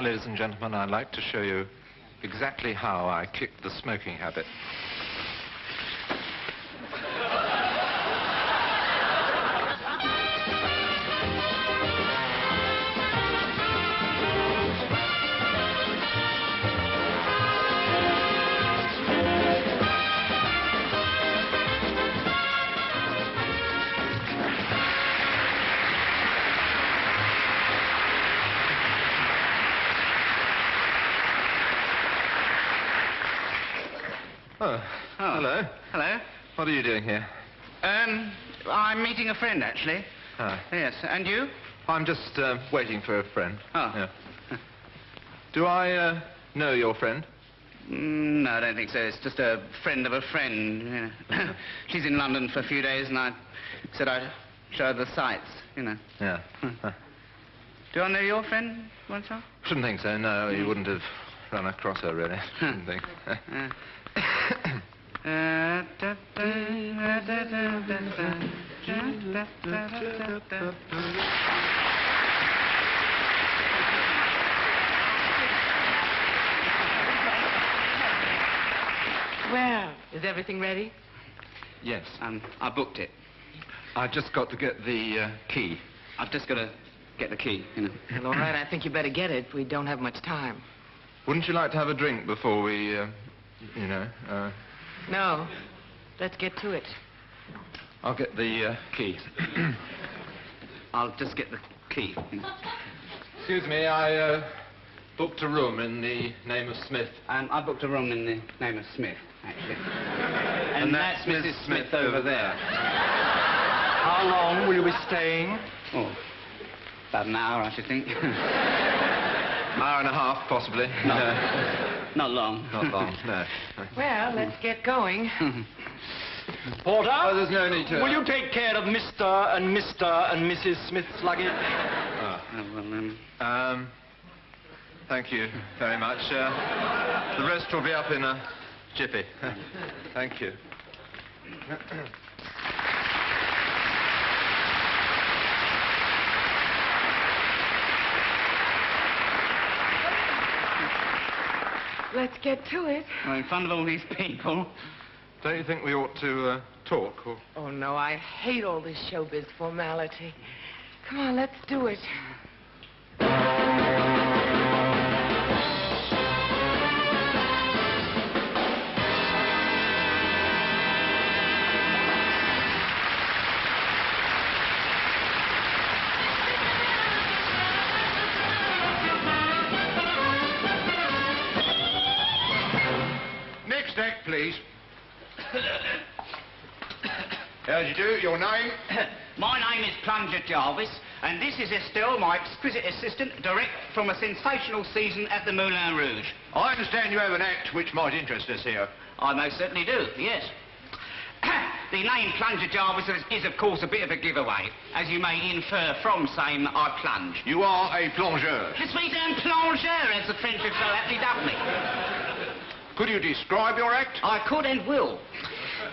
Now, ladies and gentlemen, I'd like to show you exactly how I kicked the smoking habit. Oh, hello. Hello. What are you doing here? I'm meeting a friend, actually. Ah. Yes, and you? I'm just waiting for a friend. Oh. Yeah. Do I know your friend? No, I don't think so. It's just a friend of a friend. You know. She's in London for a few days, and I said I'd show her the sights, you know. Yeah. Do I know your friend, one time? Shouldn't think so, no. You wouldn't have run across her, really. Shouldn't think. Well, is everything ready? Yes. I booked it. I just got to get the key. I've just got to get the key, you know. Well, all right, I think you better get it. We don't have much time. Wouldn't you like to have a drink before we, you know, No. Let's get to it. I'll get the key. I'll just get the key. Excuse me, I booked a room in the name of Smith. I booked a room in the name of Smith, actually. And that's Mrs. Smith over there. How long will you be staying? Oh, about an hour, I should think. Hour and a half, possibly. No. Not long. Not long, no. Well, let's get going. Porter? Oh, there's no need to... Will you take care of Mr. and Mrs. Smith's luggage? Thank you very much. The rest will be up in a jiffy. Thank you. Let's get to it. Well, in front of all these people. Don't you think we ought to talk? Or... Oh, no, I hate all this showbiz formality. Come on, let's do it. Next act, please. How do you do? Your name? My name is Plunger Jarvis, and this is Estelle, my exquisite assistant, direct from a sensational season at the Moulin Rouge. I understand you have an act which might interest us here. I most certainly do, yes. The name Plunger Jarvis is, of course, a bit of a giveaway. As you may infer from same, I plunge. You are a plongeur. Je suis un plongeur, as the French have so aptly dubbed me. Could you describe your act? I could and will.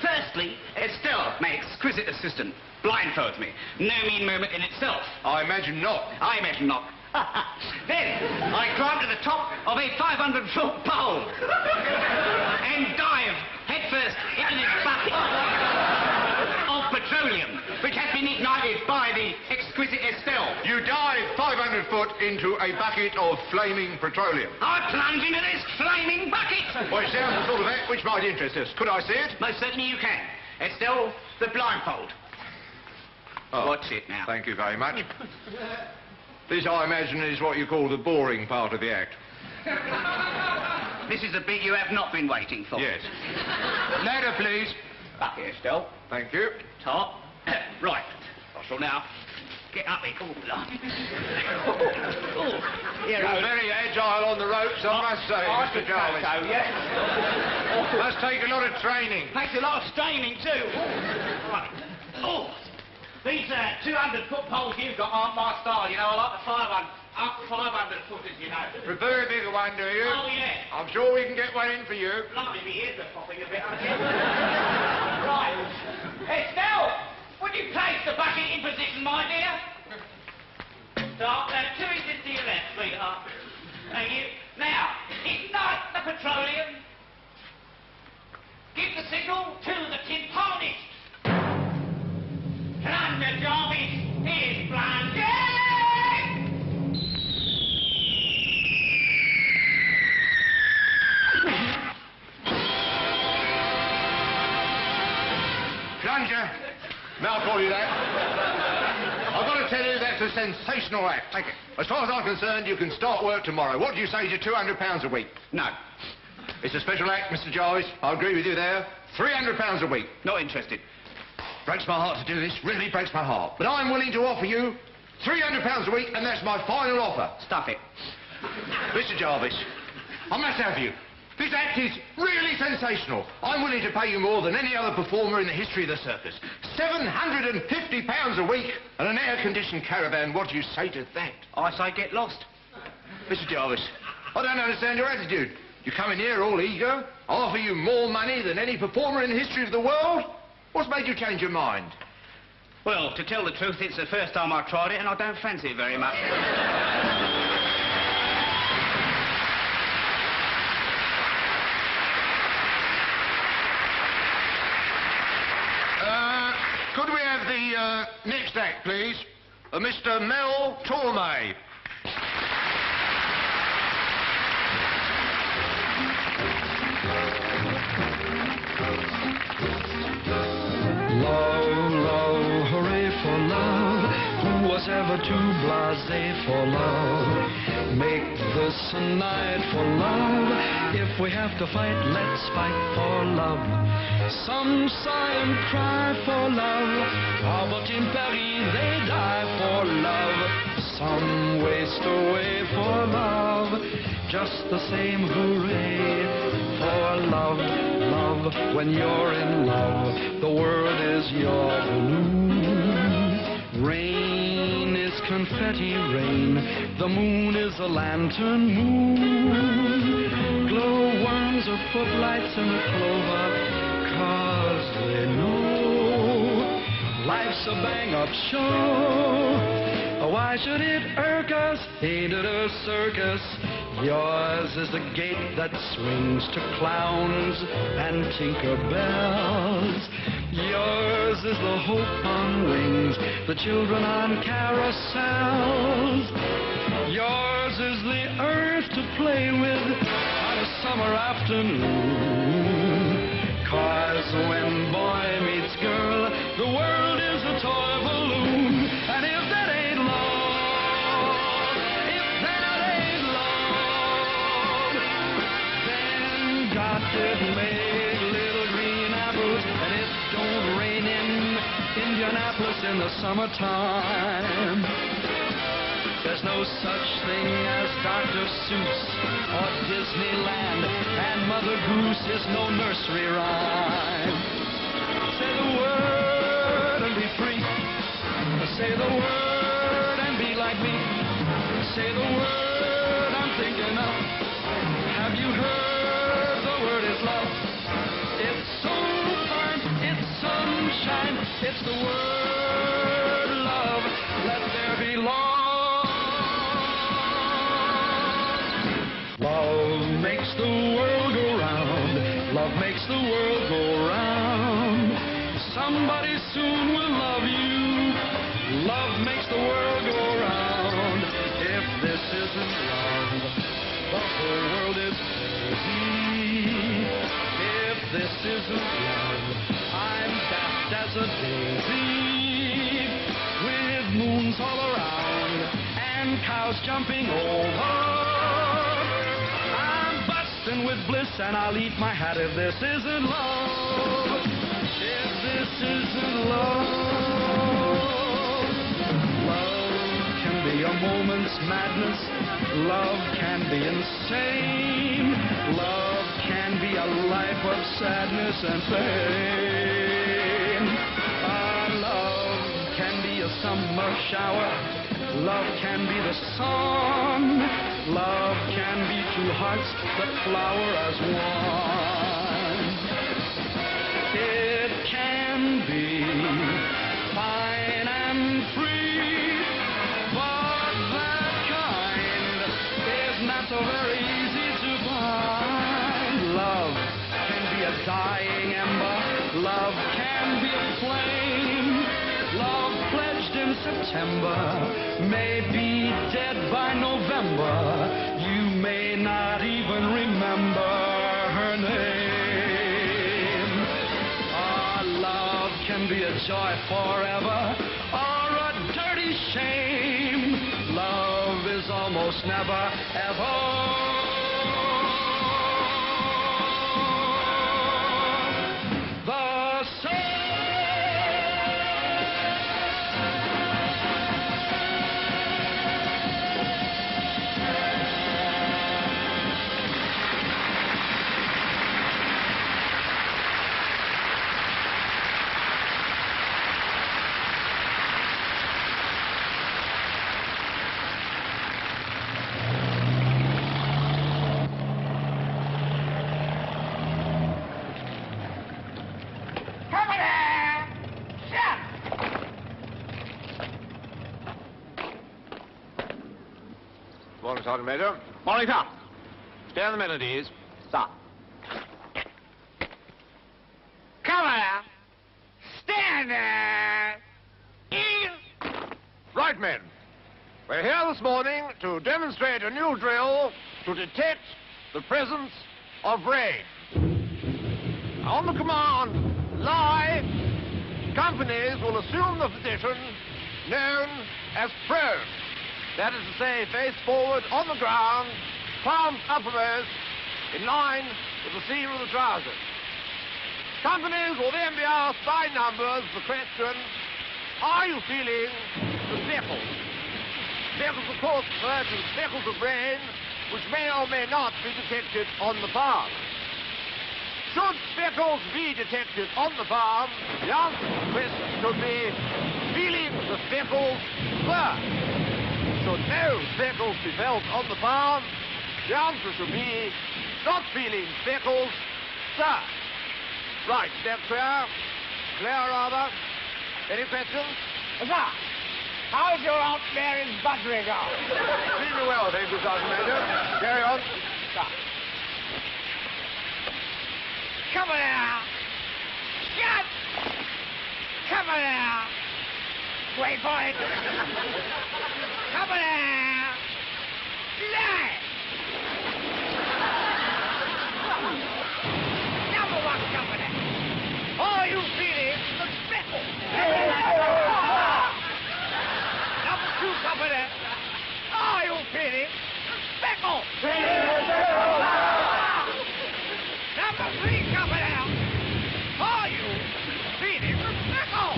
Firstly, Estelle, my exquisite assistant, blindfolds me. No mean moment in itself. I imagine not. I imagine not. Then, I climb to the top of a 500-foot pole and dive headfirst into this bucket of petroleum, which has been ignited by the exquisite Estelle. You dive 500 foot into a bucket of flaming petroleum. I plunge into this flaming bucket. Well, it sounds the sort of act which might interest us. Could I see it? Most certainly you can. Estelle, the blindfold. Oh, Watch it now. Thank you very much. This, I imagine, is what you call the boring part of the act. This is the bit you have not been waiting for. Yes. Ladder, please. Bucket, Estelle. Thank you. Top. Right. I shall now get up it. Oh, blimey. Here You're I very agile on the ropes, I must say, Mr. Jarvis. So, yes. Must take a lot of training. Takes a lot of straining, too. Right. Oh. These 200-foot poles you've got aren't my style, you know. I like the 500-footers, you know. Prefer a bigger one, do you? Oh, yeah. I'm sure we can get one in for you. Blimey, my ears are popping a bit, aren't you? Right. Estelle, would you place the bucket in position, my dear? Start. 2 inches to your left, sweetheart. Thank you. Now, ignite the petroleum. Give the signal to the timpanist. Plunger, Jarvis. Here's plunger. Plunger. Now I'll call you that. I've got to tell you that's a sensational act. Thank you. As far as I'm concerned, you can start work tomorrow. What do you say to £200 a week? No, It's a special act, Mr. Jarvis. I agree with you there. £300 a week. not interested. Breaks my heart to do this, really breaks my heart. But I'm willing to offer you £300 a week, and that's my final offer. Stuff it. Mr. Jarvis, I must have you. This act is really sensational. I'm willing to pay you more than any other performer in the history of the circus. £750 a week and an air-conditioned caravan. What do you say to that? I say get lost. Mr. Jarvis, I don't understand your attitude. You come in here all eager. I offer you more money than any performer in the history of the world. What's made you change your mind? Well, to tell the truth, it's the first time I've tried it and I don't fancy it very much. Could we have the next act, please? Mr. Mel Tormay. Love, love, hooray for love. Who was ever too blasé for love? Make this a night for love. If we have to fight, let's fight for love. Some sigh and cry for love. How about in Paris, they die for love. Some waste away for love. Just the same, hooray for love. Love, when you're in love, the world is your balloon. Rain is confetti rain. The moon is a lantern moon. Glowworms are footlights in the clover, 'cause they know life's a bang-up show. Why should it irk us? Ain't it a circus? Yours is the gate that swings to clowns and Tinkerbells. Yours is the hope on wings, the children on carousels. Yours is the earth to play with on a summer afternoon. 'Cause when boy meets girl, the world is a toy balloon. And if that ain't love, if that ain't love, then God did make little green apples, and it don't rain in Indianapolis in the summertime. There's no such thing as Dr. Seuss or Disneyland, and Mother Goose is no nursery rhyme. Say the word and be free. Say the word and be like me. Say the word I'm thinking of. Have you heard the word is love? It's so fine, it's sunshine, it's the word love. Let there be love. Love makes the world go round. Love makes the world go round. Somebody soon will love you. Love makes the world go round. If this isn't love, the whole world is crazy. If this isn't love, I'm daft as a daisy. With moons all around and cows jumping over. With bliss, and I'll eat my hat if this isn't love. If this isn't love. Love can be a moment's madness. Love can be insane. Love can be a life of sadness and pain. Love can be a summer shower. Love can be the sun. Love can be two hearts that flower as one. It can be fine and free, but that kind is not so dying ember. Love can be a flame. Love pledged in September may be dead by November. You may not even remember her name. Our love can be a joy forever or a dirty shame. Love is almost never, ever the same. Morning, Sergeant Major. Morning, sir. Stay on the melodies. Sir. Come on. Stand there. Right, men. We're here this morning to demonstrate a new drill to detect the presence of rain. On the command, lie, companies will assume the position known as prone. That is to say, face forward on the ground, palms uppermost, in line with the seam of the trousers. Companies will then be asked by numbers the question, are you feeling the speckles? Speckles, of course, refer to speckles of rain, which may or may not be detected on the palm. Should speckles be detected on the palm, the answer to the question should be feeling the speckles first. Should no speckles be felt on the palm, the answer should be not feeling speckles, sir. Right, step clear. Clear, rather. Any questions? Sir, how's your Aunt Mary's buttery going? Extremely well, thank you, Sergeant Major. Carry on. Sir. Come on now. Shut! Come on now. Wait for it. Come on now. Lie. Number one company. Are you feeling the speckle? Number two company. Are you feeling the speckle? Number three company. Are you feeling the speckle?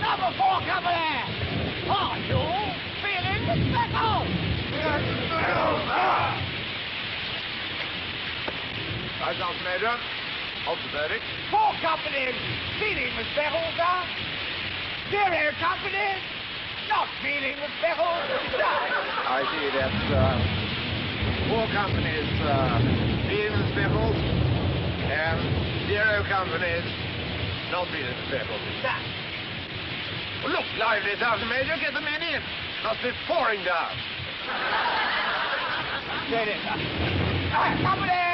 Number four company. Are you feeling the speckle? Right, Sergeant Major. Of the verdict. Four companies feeling the speckle, sir. Zero companies not feeling the speckle. I see that's 4 companies feeling the speckles and 0 companies not feeling the speckles. Well, look lively, Sergeant Major. Get the men in. Must be pouring down. Get it, sir. Company!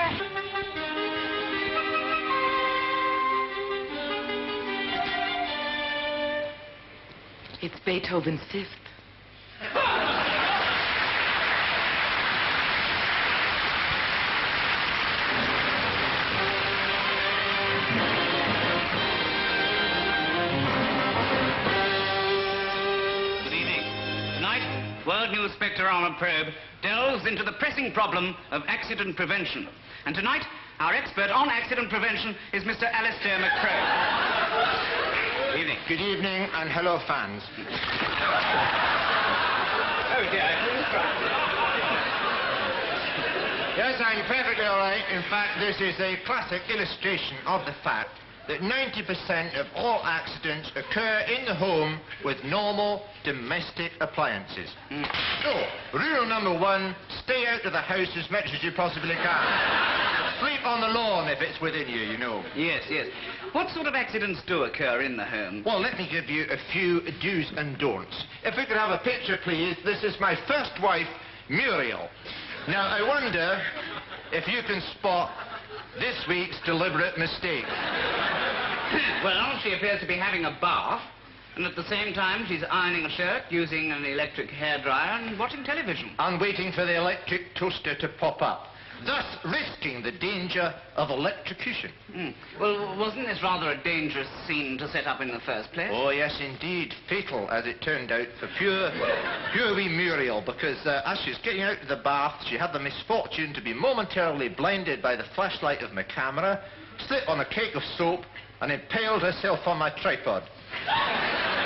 It's Beethoven's Fifth. Good evening. Tonight, World News Spectrorama Probe delves into the pressing problem of accident prevention. And tonight, our expert on accident prevention is Mr. Alistair McCrae. Good evening. Good evening and hello, fans. Oh, dear. Yes, I'm perfectly all right. In fact, this is a classic illustration of the fact that 90% of all accidents occur in the home with normal domestic appliances. So, rule number 1, stay out of the house as much as you possibly can. Sleep on the lawn if it's within you, you know. Yes, yes. What sort of accidents do occur in the home? Well, let me give you a few do's and don'ts. If we could have a picture, please. This is my first wife, Muriel. Now, I wonder if you can spot this week's deliberate mistake. Well, she appears to be having a bath, and at the same time she's ironing a shirt using an electric hairdryer and watching television. And waiting for the electric toaster to pop up, thus risking the danger of electrocution. Well, wasn't this rather a dangerous scene to set up in the first place? Oh, yes, indeed. Fatal, as it turned out, for pure wee Muriel, because as she's getting out of the bath, she had the misfortune to be momentarily blinded by the flashlight of my camera, slipped on a cake of soap, and impaled herself on my tripod.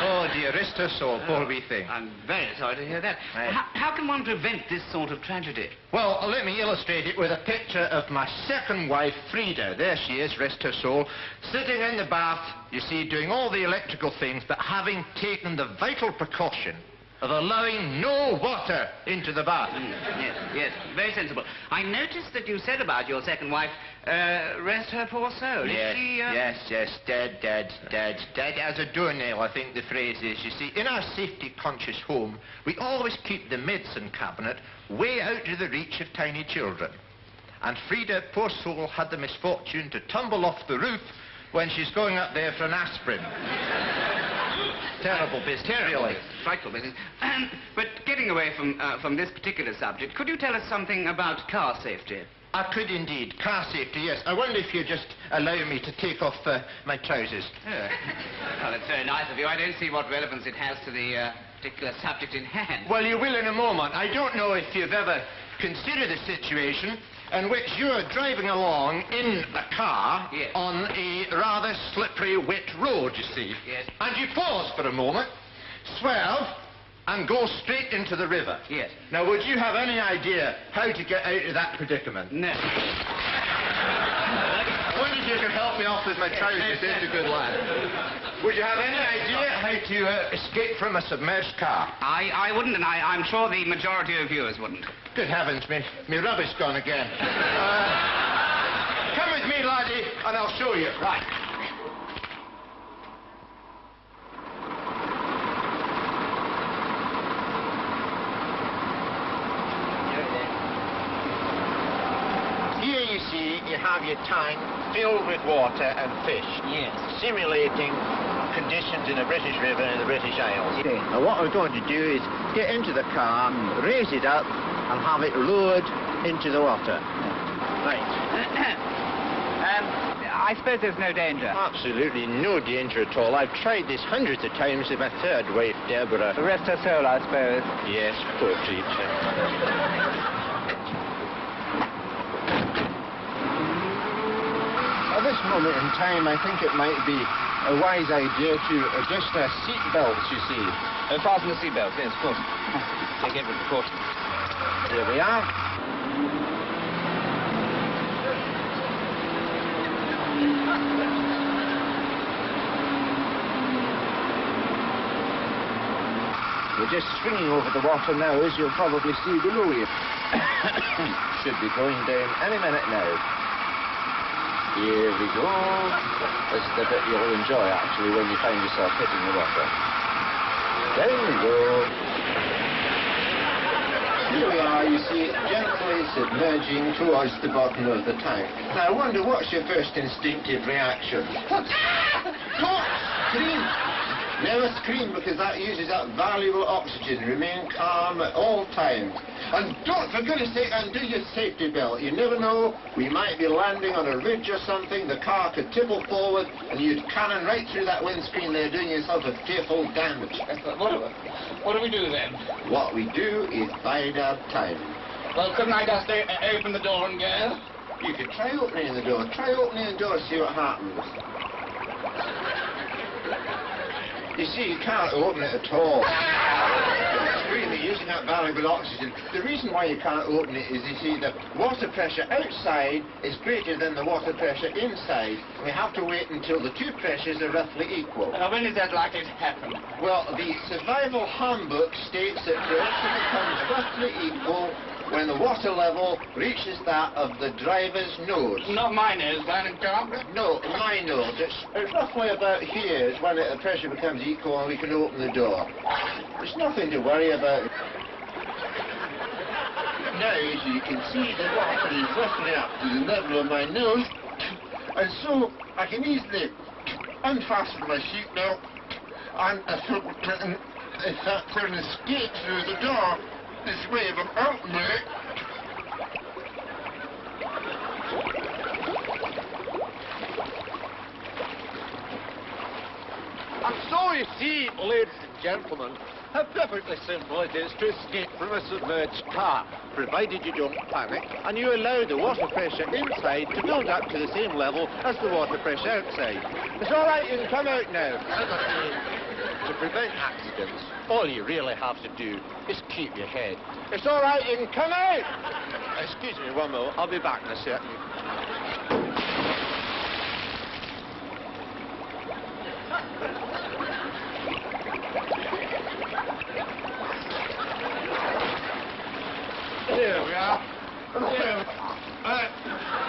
Oh, dear, rest her soul, poor wee thing. I'm very sorry to hear that. Aye. How can one prevent this sort of tragedy? Well, let me illustrate it with a picture of my second wife, Frida. There she is, rest her soul, sitting in the bath, you see, doing all the electrical things, but having taken the vital precaution of allowing no water into the bath. Yes, very sensible. I noticed that you said about your second wife, rest her poor soul. Yes, Is she, yes, dead as a doornail, I think the phrase is. You see, in our safety-conscious home, we always keep the medicine cabinet way out of the reach of tiny children. And Frida, poor soul, had the misfortune to tumble off the roof when she's going up there for an aspirin. Terrible business, really. Frightful business. But getting away from this particular subject, could you tell us something about car safety? I could indeed. Car safety, yes. I wonder if you'd just allow me to take off my trousers. Oh. Well, it's very nice of you. I don't see what relevance it has to the particular subject in hand. Well, you will in a moment. I don't know if you've ever considered a situation in which you're driving along in a car Yes. on a rather slippery, wet road, you see. Yes. And you pause for a moment, swerve, and go straight into the river. Yes. Now, would you have any idea how to get out of that predicament? No. I wonder if you could help me off with my trousers. There's a good lad. Would you have any idea how to escape from a submerged car? I wouldn't, and I'm sure the majority of viewers wouldn't. Good heavens, me rubbish gone again. Come with me, laddie, and I'll show you. Right. Here you see you have your tank filled with water and fish. Yes. Simulating conditions in a British river in the British Isles. Now what we're going to do is get into the car, raise it up, and have it lowered into the water. Right. I suppose there's no danger. Absolutely no danger at all. I've tried this hundreds of times with my third wife, Deborah. Rest her soul, I suppose. Yes, poor creature. At this moment in time, I think it might be a wise idea to adjust our seat belts, you see. Fasten the seatbelts, yes, of course. Take every precaution. There we are. We're just swinging over the water now, as you'll probably see below you. Should be going down any minute now. Here we go. This is the bit you'll enjoy, actually, when you find yourself hitting the water. Down we go. Here we are, you see, gently submerging towards the bottom of the tank. Now, I wonder, what's your first instinctive reaction? Don't scream! Never scream, because that uses up valuable oxygen. Remain calm at all times. And don't, for goodness sake, undo your safety belt. You never know, we might be landing on a ridge or something, the car could tipple forward, and you'd cannon right through that windscreen there, doing yourself a fearful damage. What do we do then? What we do is bide our time. Well, couldn't I just open the door and go? You could try opening the door. Try opening the door, see what happens. You see, you can't open it at all. It's really using up valuable oxygen. The reason why you can't open it is, you see, the water pressure outside is greater than the water pressure inside. We have to wait until the two pressures are roughly equal. Now, when is that likely to happen? Well, the survival handbook states that pressure becomes roughly equal when the water level reaches that of the driver's nose. Not my nose, Lieutenant Cobb. No, my nose. It's roughly about here is when the pressure becomes equal and we can open the door. There's nothing to worry about. Now, as you can see, the water is roughly up to the level of my nose, and so I can easily unfasten my seatbelt and in fact, turn and escape through the door this way of opening it. And so you see, ladies and gentlemen, how perfectly simple it is to escape from a submerged car, provided you don't panic and you allow the water pressure inside to build up to the same level as the water pressure outside. It's all right, you can come out now. As I say, to prevent accidents, all you really have to do is keep your head. It's all right, you can come out. Excuse me one moment, I'll be back in a second. Here we are.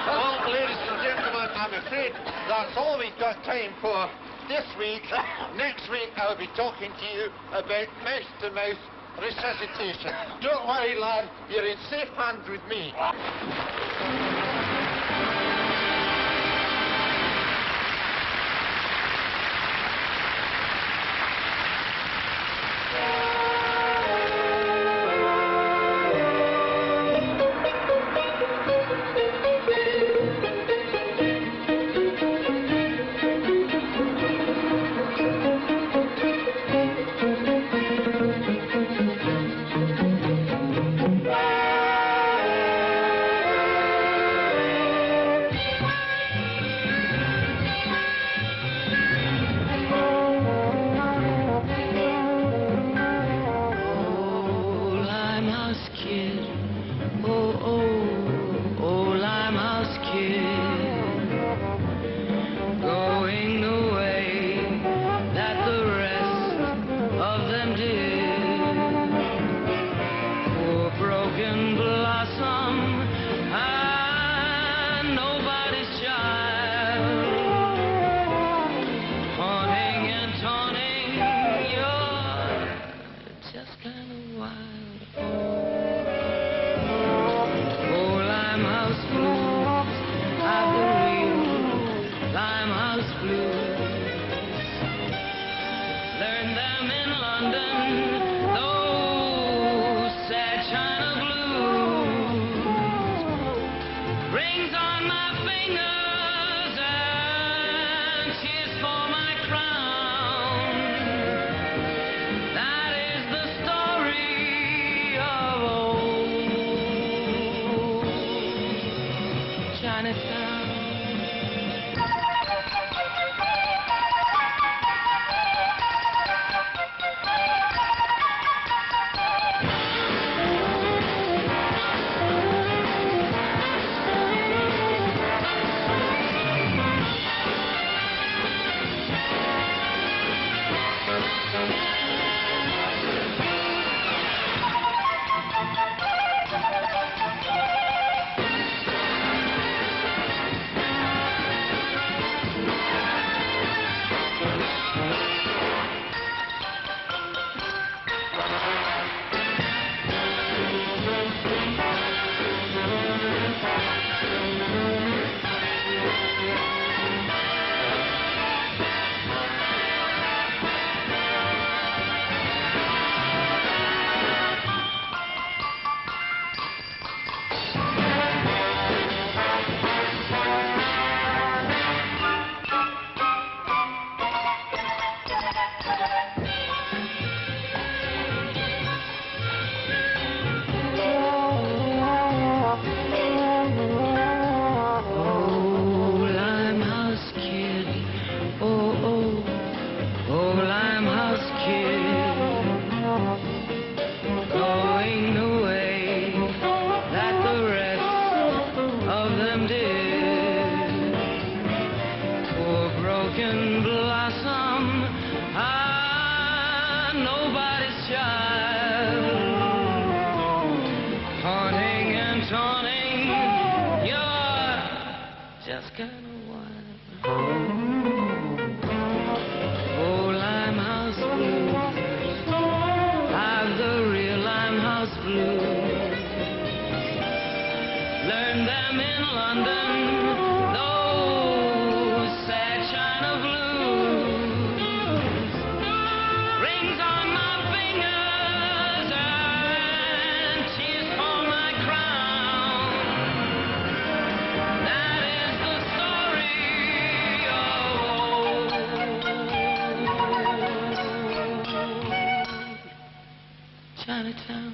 Well, ladies and gentlemen, I'm afraid that's all we've got time for this week. Next week, I'll be talking to you about mouth-to-mouth resuscitation. Don't worry, lad, you're in safe hands with me. learned them in London. Those sad China blues, rings on my fingers and tears for my crown. That is the story of Chinatown.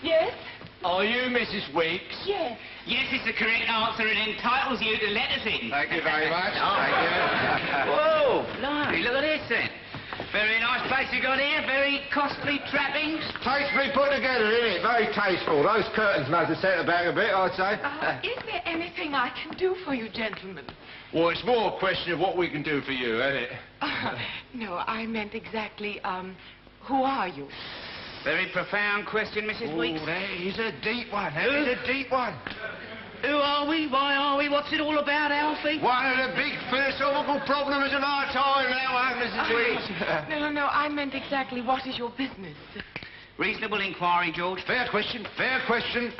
Yes? Are you Mrs. Weeks? Yes. Yes, it's the correct answer and entitles you to let us in. Thank you very much. Oh. Thank you. Whoa, blimey, look at this then. Very nice place you got here, very costly trappings. Tastefully put together, isn't it? Very tasteful. Those curtains must have set it back a bit, I'd say. Is there anything I can do for you, gentlemen? Well, it's more a question of what we can do for you, isn't it? No, I meant exactly, who are you? Very profound question, Mrs. Weeks. Oh, that is a deep one. That is a deep one. Who are we? Why are we? What's it all about, Alfie? One of the big philosophical problems of our time now, Mrs. Weeks. No, I meant exactly what is your business? Reasonable inquiry, George. Fair question, fair question.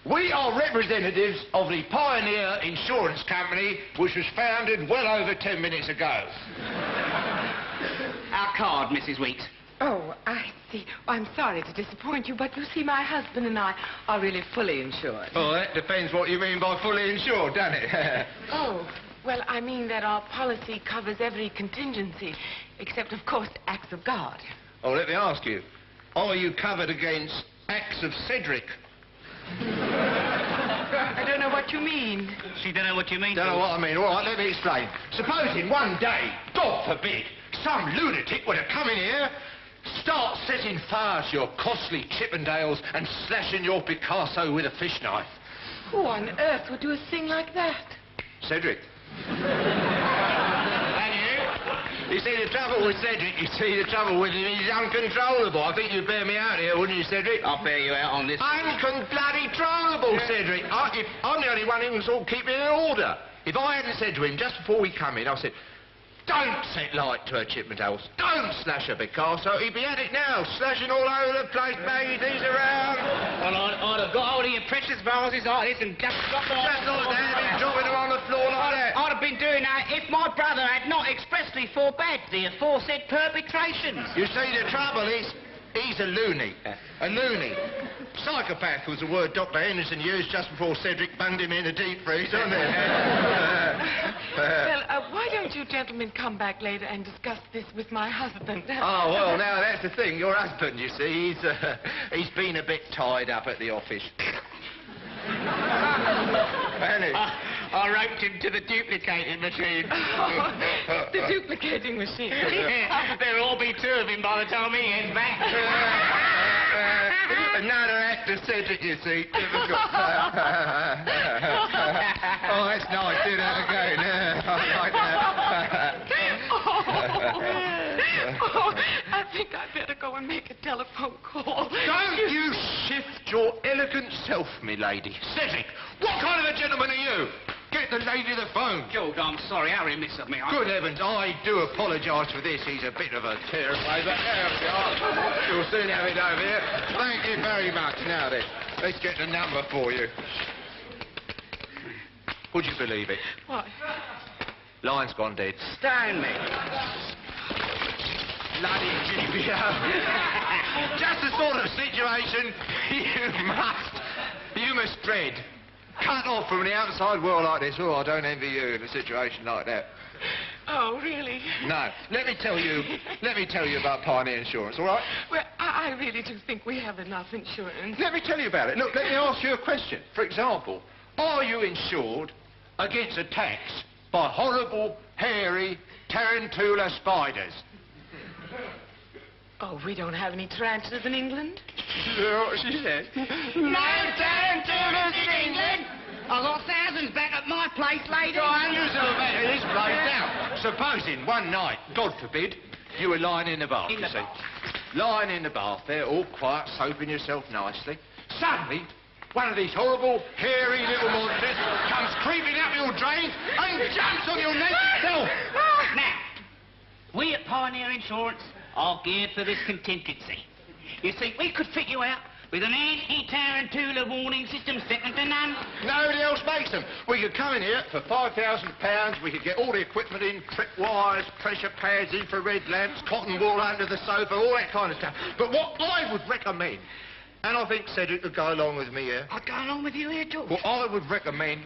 We are representatives of the Pioneer Insurance Company, which was founded well over 10 minutes ago. Our card, Mrs. Weeks. Oh, I see. I'm sorry to disappoint you, but you see, my husband and I are really fully insured. Oh, that depends what you mean by fully insured, doesn't it? Oh, well, I mean that our policy covers every contingency, except, of course, acts of God. Oh, let me ask you, are you covered against acts of Cedric? I don't know what you mean. She don't know what you mean. Don't know what I mean. All right, let me explain. Supposing one day, God forbid, some lunatic were to come in here, start setting fire to your costly Chippendales and slashing your Picasso with a fish knife. Who on earth would do a thing like that? Cedric. And you see, the trouble with Cedric, the trouble with him, he's uncontrollable. I think you'd bear me out here, wouldn't you, Cedric? I'll bear you out on this. Uncontrollable, Cedric. I'm the only one who can sort of keep it in order. If I hadn't said to him just before we come in, I said, don't set light to her Chippendales. Don't slash her Picasso. He'd be at it now, slashing all over the place, banging things around. Well, I'd have got hold of your precious vases like this and just dropped them Just like that, he's dropping them on the floor like that. I'd have been doing that if my brother had not expressly forbade the aforesaid perpetrations. You see, the trouble is, he's a loony. A loony. Psychopath was the word Dr. Henderson used just before Cedric bunged him in the deep freeze, wasn't it? Well, why don't you gentlemen come back later and discuss this with my husband? Oh, well, now, that's the thing. Your husband, you see, he's been a bit tied up at the office. Hasn't he? I roped him to the duplicating machine. The duplicating machine. Yeah, there'll all be two of him by the time he gets back. Another actor Cedric, you see. Typical. Oh, that's nice. Do that again. I like that. Oh, I think I'd better go and make a telephone call. Don't you shift your elegant self, me lady. Cedric, what kind of a gentleman are you? Get the lady the phone. George, I'm sorry. How remiss of me. Good heavens, I do apologise for this. He's a bit of a tearaway, but there we are. You'll soon have it over here. Thank you very much. Now then, let's get the number for you. Would you believe it? What? Line's gone dead. Stanley. Bloody GBO. Just the sort of situation you must dread. Cut off from the outside world like this. Oh, I don't envy you in a situation like that. Oh, really? No. Let me tell you about Pioneer Insurance, all right? Well, I really do think we have enough insurance. Let me tell you about it. Look, let me ask you a question. For example, Are you insured against attacks by horrible, hairy, tarantula spiders? Oh, we don't have any tarantulas in England. Yeah, what she said. No tarantulas in England. I've got thousands back at my place, lady. Go on, you sort back to this place now. Supposing one night, God forbid, you were lying in the bath, In the see. bath. Lying in the bath there, all quiet, soaping yourself nicely. Suddenly, one of these horrible, hairy little monsters comes creeping up your drain and jumps on your neck itself. Now, we at Pioneer Insurance are geared for this contingency. You see, we could fit you out with an anti-tarantula warning system second to none. Nobody else makes them. We could come in here for £5,000. We could get all the equipment in, trip wires, pressure pads, infrared lamps, cotton wool under the sofa, all that kind of stuff. But what I would recommend, and I think Cedric would go along with me here, I'd go along with you here, George. what I would recommend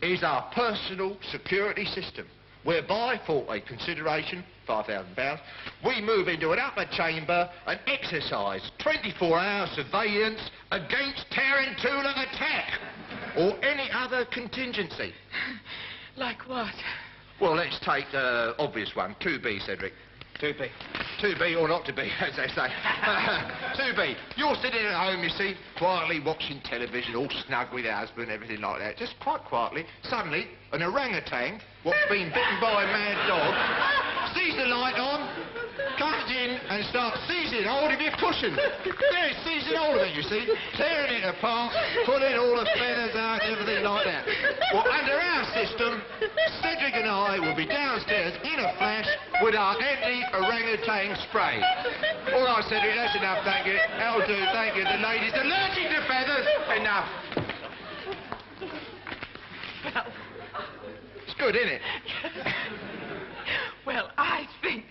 is our personal security system, whereby, for a consideration, £5,000, we move into an upper chamber and exercise 24-hour surveillance against tarantula attack or any other contingency. Like what? Well, let's take the obvious one, 2B, Cedric. 2B. 2B or not to be, as they say. 2B, you're sitting at home, you see, quietly watching television, all snug with your husband, everything like that, just quite quietly. Suddenly, an orangutan, what's been bitten by a mad dog, sees the light on, comes in and starts seizing hold of your cushion. Yeah, seizing hold of it, you see, tearing it apart, pulling all the feathers out, everything like that. Well, under our system, Cedric and I will be downstairs in a flash with our anti-orangutan spray. All right, Cedric, that's enough, thank you. That'll do, thank you. The lady's allergic to feathers. Enough. Well, It's good, isn't it? well, I think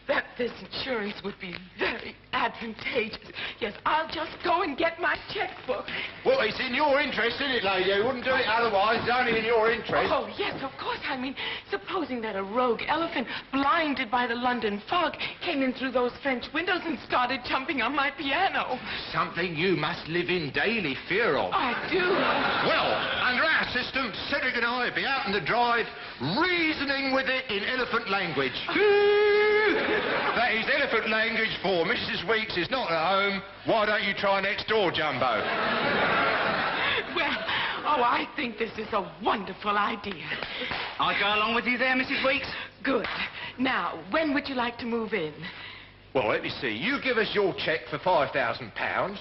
that this insurance would be very advantageous. Yes, I'll just go and get my checkbook. Well, it's in your interest, isn't it, lady? You wouldn't do it otherwise. It's only in your interest. Oh, yes, of course. I mean, supposing that a rogue elephant, blinded by the London fog, came in through those French windows and started jumping on my piano. Something you must live in daily fear of. I do. Well, under our system, Cedric and I would be out in the drive, reasoning with it in elephant language. That is elephant language for Mrs. Weeks is not at home. Why don't you try next door, Jumbo? Well, oh, I think this is a wonderful idea. I'd go along with you there, Mrs. Weeks. Good. Now, when would you like to move in? Well, let me see. You give us your cheque for £5,000.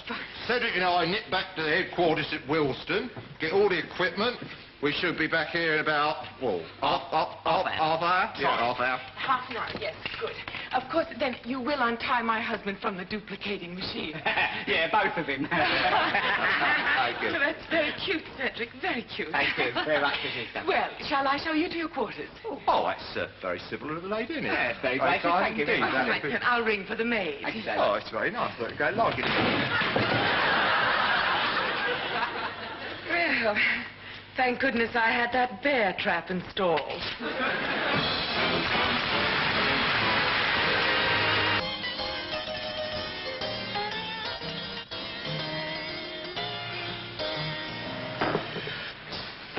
Cedric and I nip back to the headquarters at Wilston, get all the equipment. We should be back here in about, well, half hour. Yeah, half hour. Half an hour, yes, good. Of course, then you will untie my husband from the duplicating machine. Yeah, both of them. Thank you. Well, that's very cute, Cedric, very cute. Thank you very much, Mrs. Dunn. Well, shall I show you to your quarters? Oh, that's very civil of the lady, isn't it? Yeah, it's very Very gracious, kind thank you very indeed. much. All right, then I'll ring for the maid. Thank you so Oh, much. it's very nice. Look, I like it. Well, thank goodness I had that bear trap installed.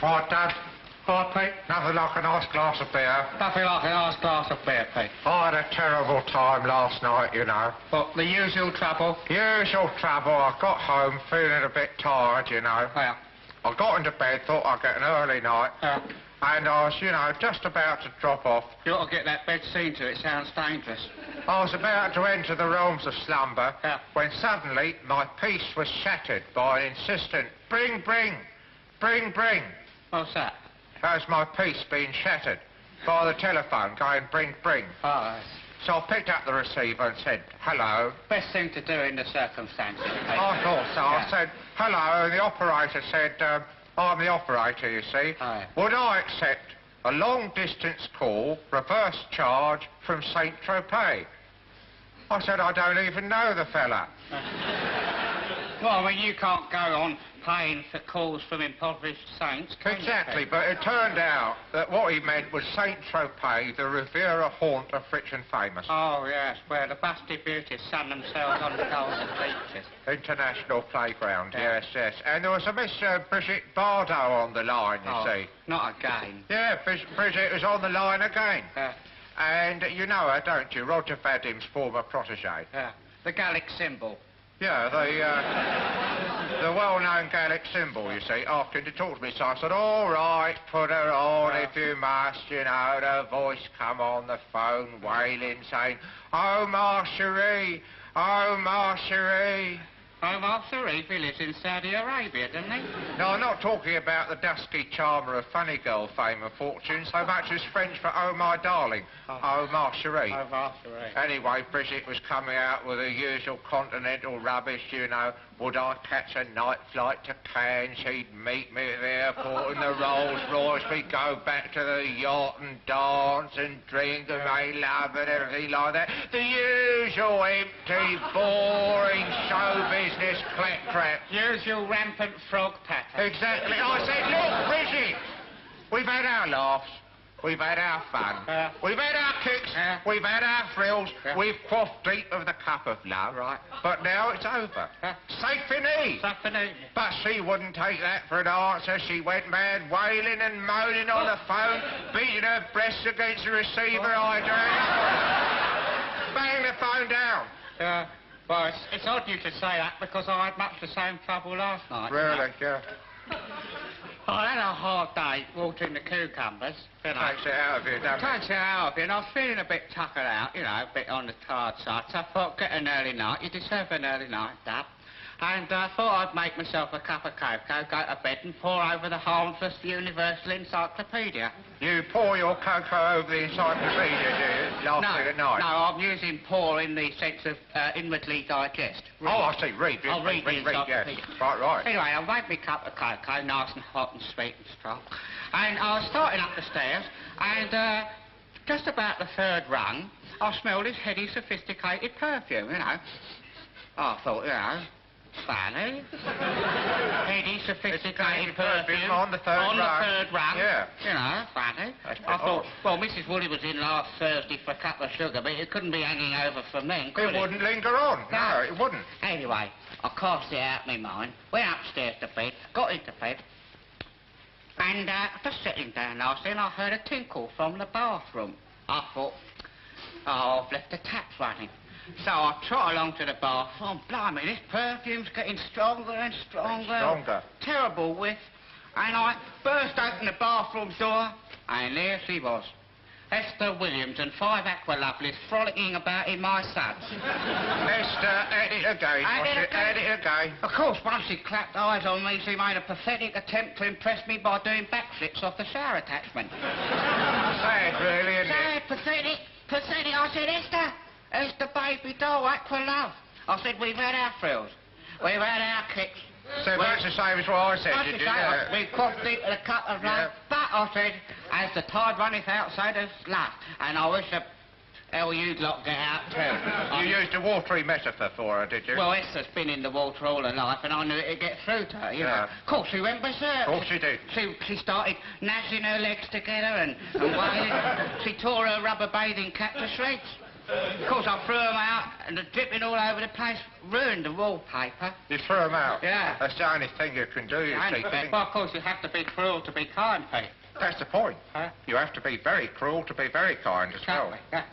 Right, Dad. Hi, Pete. Nothing like a nice glass of beer. Nothing like a nice glass of beer, Pete. I had a terrible time last night, you know. But the usual trouble. Usual trouble. I got home feeling a bit tired, you know. Yeah. I got into bed, thought I'd get an early night, Yeah. and I was, you know, just about to drop off. You ought to get that bed seen to. It sounds dangerous. I was about to enter the realms of slumber Yeah. when suddenly my peace was shattered by an insistent bring, bring, bring, bring. What's that? That was my peace being shattered by the telephone going bring, bring. Oh, So I picked up the receiver and said, hello. best thing to do in the circumstances, Pete. I thought so. Yeah. I said, hello, and the operator said, I'm the operator, you see. Aye. Would I accept a long-distance call, reverse charge from St. Tropez? I said, I don't even know the fella. Well, I mean, you can't go on paying for calls from impoverished saints. Can you, Exactly, Pete? but it turned out that what he meant was Saint Tropez, the Riviera haunt of rich and famous. Oh, yes, where the busty beauties sun themselves on the golden beaches. International playground, Yeah. yes. And there was a Miss Bridget Bardo on the line, you see. Not again. Yeah, Bridget was on the line again. Yeah, And you know her, don't you? Roger Vadim's former protege. yeah. The Gallic symbol. Yeah, the well-known Gallic symbol, you see, asking to talk to me. So I said, all right, put her on if you must, you know. The voice come on the phone, wailing, saying, oh, ma chérie, oh, ma chérie. Omar Sharif, he lives in Saudi Arabia, doesn't he? No, I'm not talking about the dusky charmer of Funny Girl fame and fortune so much as French for oh, my darling, oh, ma chérie. Omar Sharif. Anyway, Bridget was coming out with the usual continental rubbish, you know. Would I catch a night flight to Cannes? She'd meet me at the airport in the Rolls Royce. We'd go back to the yacht and dance and drink and make love and everything like that. The usual empty, boring show business claptrap. Usual rampant frog patter. Exactly. I said, look, Bridget, we've had our laughs. We've had our fun. We've had our kicks. We've had our thrills. We've quaffed deep of the cup of love. Right. But now it's over. C'est fini. Symphony. But she wouldn't take that for an answer. She went mad, wailing and moaning on the phone, beating her breasts against the receiver. I banged the phone down. Yeah. Well, it's odd you to say that because I had much the same trouble last night. Really, yeah. I had a hard day watering the cucumbers. You know. Takes it out of you, doesn't it? Takes it out of you, and I was feeling a bit tuckered out, you know, a bit on the tired side. So I thought, get an early night. You deserve an early night, Dad. And I thought I'd make myself a cup of cocoa, go to bed and pore over the harmless Universal Encyclopedia. You pour your cocoa over the encyclopedia, do you? Last thing at night? No, I'm using pour in the sense of inwardly digest. Oh, I see. Read. I'll read the yes. encyclopedia. Right. Anyway, I made me cup of cocoa, nice and hot and sweet and strong. And I was starting up the stairs, and just about the third rung, I smelled this heady, sophisticated perfume, you know. I thought, you know, funny. Heady, sophisticated perfume. On the third rung. On the third rung. Yeah. You know, funny. That's a bit I thought, odd. well, Mrs. Woolley was in last Thursday for a cup of sugar, but it couldn't be hanging over from then, could It wouldn't linger on. No, it wouldn't. Anyway, I cast it out of my mind, went upstairs to bed, got into bed, and just sitting down last night, I heard a tinkle from the bathroom. I thought, oh, I've left the taps running. So I trot along to the bathroom. Blimey, this perfume's getting stronger and stronger. Stronger. Terrible whiff. And I burst open the bathroom door, and there she was. Esther Williams and 5 aqua lovelies frolicking about in my suds. Esther, at it again. At it again. Of course, once she clapped eyes on me, she made a pathetic attempt to impress me by doing backflips off the shower attachment. Sad, really, isn't it? Sad, pathetic. I said, Esther, Esther, baby doll, aqua love. I said, we've had our thrills. We've had our kicks. So much the same as what I said, Much did the you? same. We quaffed deep with a cup of love. Yeah. But, I said, as the tide runneth out, so does love. And I wish the hell you'd lot get out too. You used a watery metaphor for her, did you? Well, Esther's been in the water all her life, and I knew it'd get through to her, you know. Yeah. Of course, she went berserk. Of course she did. She started gnashing her legs together and wailing. She tore her rubber bathing cap to shreds. Of course, I threw them out, and they're dripping all over the place. Ruined the wallpaper. You threw them out? Yeah. That's the only thing you can do, you see. Well, of course, you have to be cruel to be kind, Pete. That's the point. Huh? You have to be very cruel to be very kind as well. Exactly, yeah.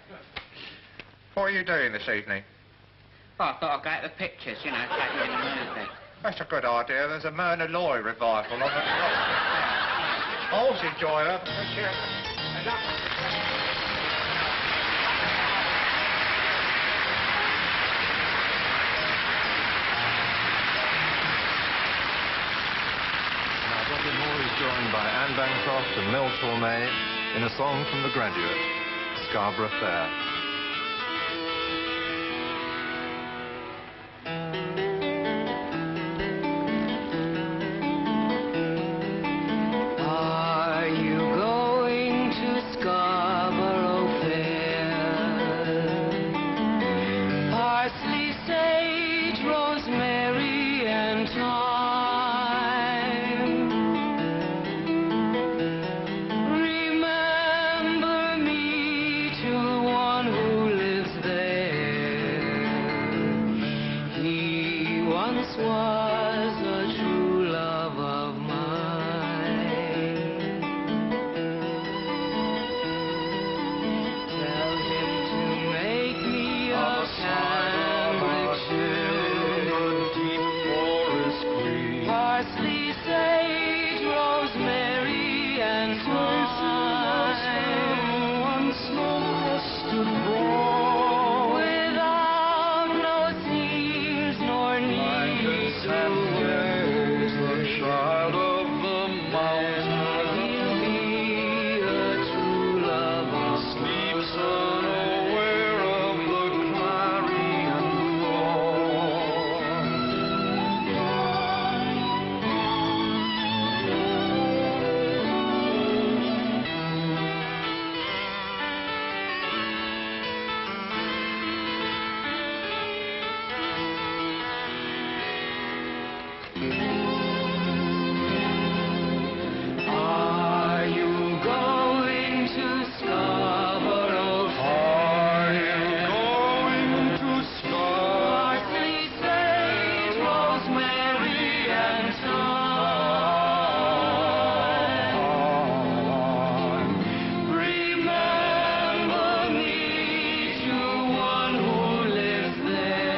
What are you doing this evening? Well, I thought I'd go to the pictures, you know, take me in the movie. That's a good idea. There's a Myrna Loy revival on the I always enjoy her. Roger Moore is joined by Anne Bancroft and Mel Torme in a song from The Graduate, Scarborough Fair. Are you going to Scarborough Fair? Parsley, sage, rosemary, and thyme. and time, once more crested broad, without no seams nor needs to wear. the child of the mountain, He'll be a true lover. sleeps unaware of the clarion call. Are you going to Scarborough? Are you going to start? Parsley, sage, rosemary, and thyme. Remember me to one who lives there.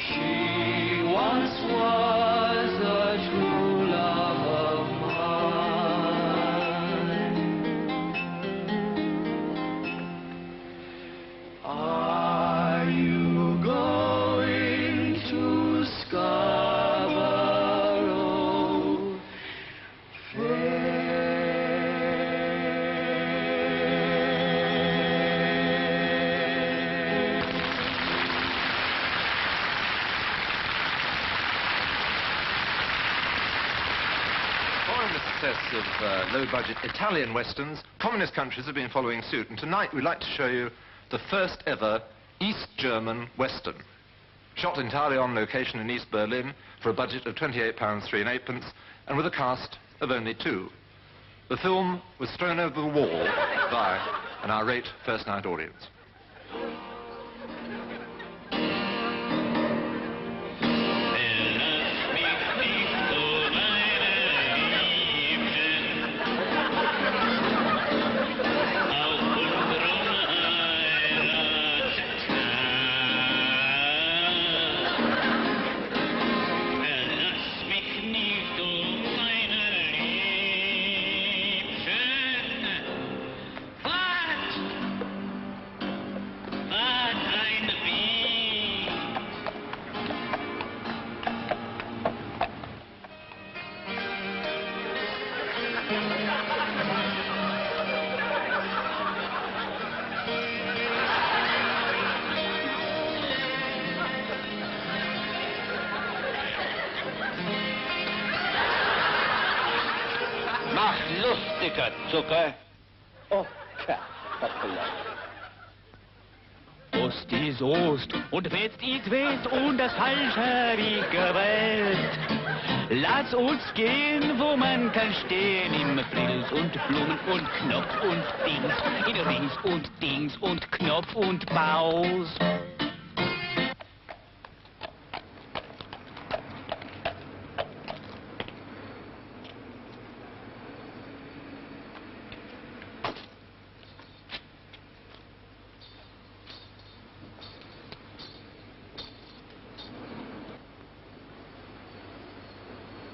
She once was a true love of mine. Are you going to Scarborough Fair? Following the success of low-budget Italian westerns, communist countries have been following suit, and tonight we'd like to show you the first ever East German western. Shot entirely on location in East Berlin for a budget of £28 3.8 and with a cast of only 2. The film was thrown over the wall by an irate first-night audience. Mach lustiger, Zucker. Oh, Kartoffeln. Ost ist Ost und West ist West und das Falsche wie West. Lass uns gehen, wo man kann stehen, im Frills und Blumen und Knopf und Dings, in Rings und Dings und Knopf und Baus.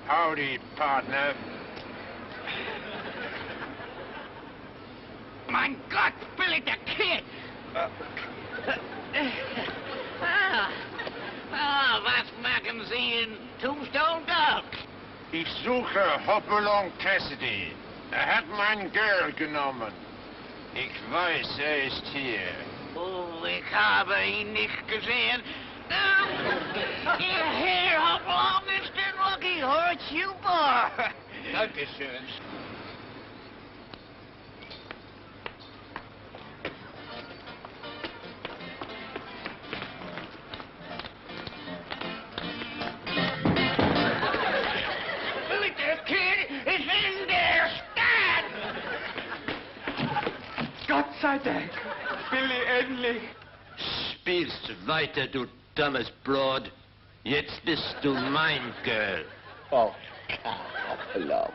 Howdy, partner. Mein Gott, Billy der Kid! Was machen Sie in Tombstone Dock? Ich suche Hopalong Cassidy. Hat mein Girl genommen. Ich weiß, ist hier. Oh, ich habe ihn nicht gesehen. Hier, Hopalong ist der Lucky Horseshoe Bar. Dankeschön. Billy der Kid is in der Stadt. Gott sei Dank. Billy, endlich. Spielst weiter, du dummes Broad. Jetzt bist du mein Girl. Oh, Kartoffeln.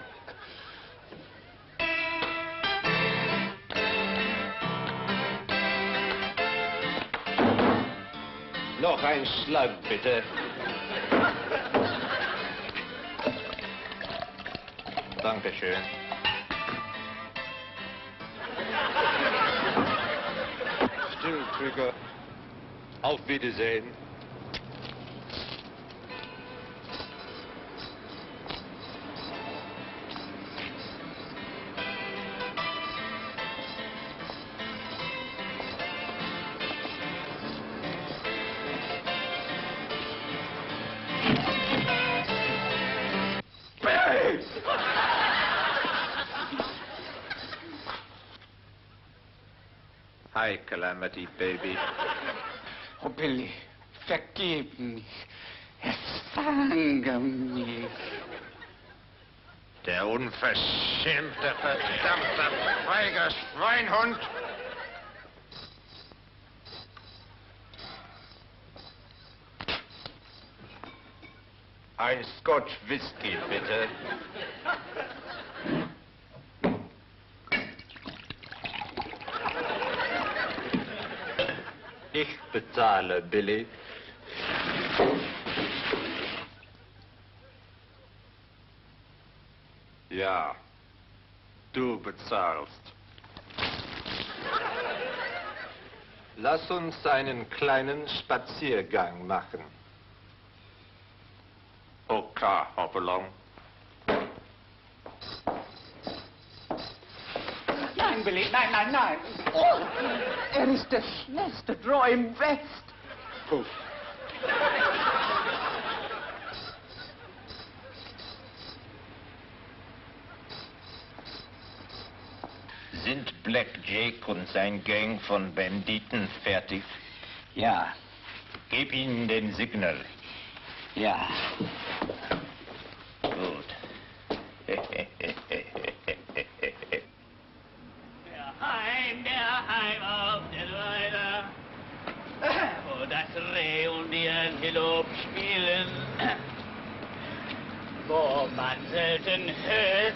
Noch ein Schlag, bitte. danke schön. Still, Trigger. Auf Wiedersehen. Hi, Calamity, Baby. Oh, Billy, vergib mich. Fange mich. Der unverschämte, verdammte, feige Schweinhund! Ein Scotch Whisky, bitte. Ich bezahle, Billy. Ja, du bezahlst. Lass uns einen kleinen Spaziergang machen. Okay, hop along. Nein, Billy, nein, nein, nein. Oh, er ist der schnellste Draw im West. Puff. Sind Black Jake und sein Gang von Banditen fertig? Ja, Gib ihnen den Signal. ja. Gut. Der Heim auf der Weide, wo das Reh und die Antilop spielen, wo man selten hört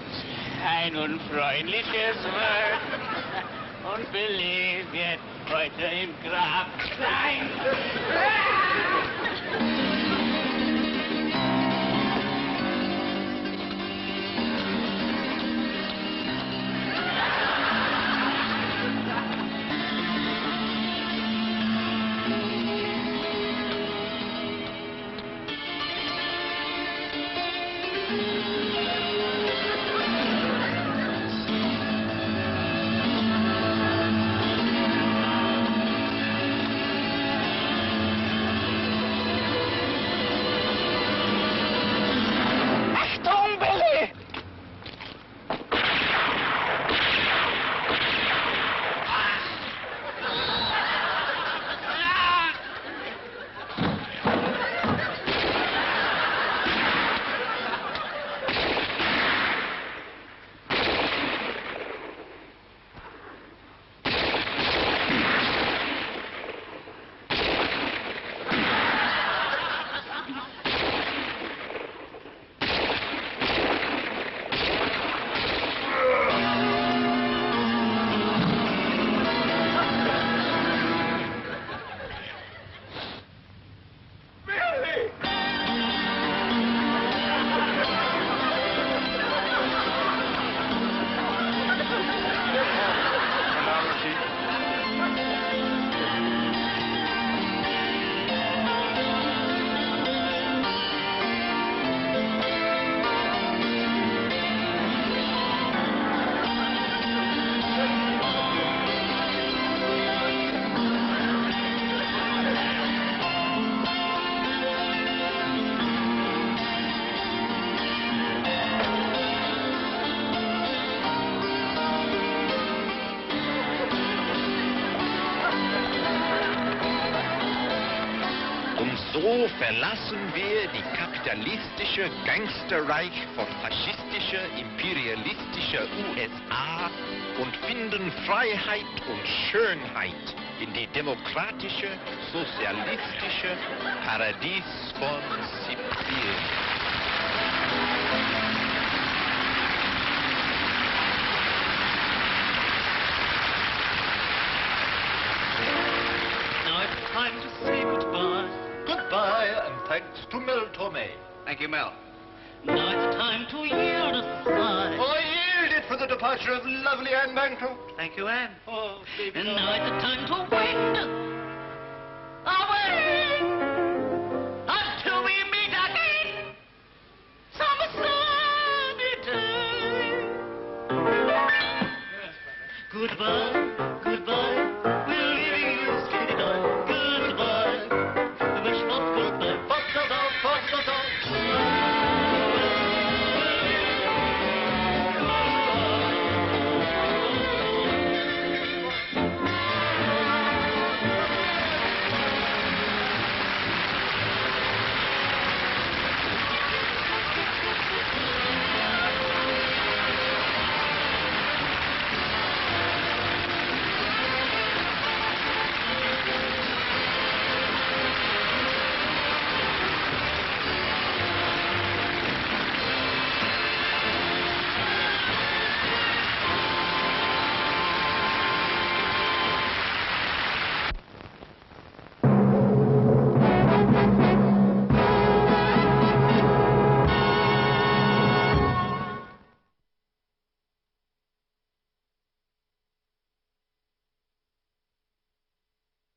ein unfreundliches Wort und Billy wird heute im Grab sein. So verlassen wir die kapitalistische Gangsterreich von faschistischer, imperialistischer USA und finden Freiheit und Schönheit in die demokratische, sozialistische Paradies von Sibirien. Now it's time to say goodbye. Goodbye and thanks to Mel Torme. Thank you, Mel. Now it's time to yield aside. departure of lovely Anne Bancroft. Thank you, Anne. Oh, baby. And now it's time to wend away until we meet again some sunny day. Goodbye.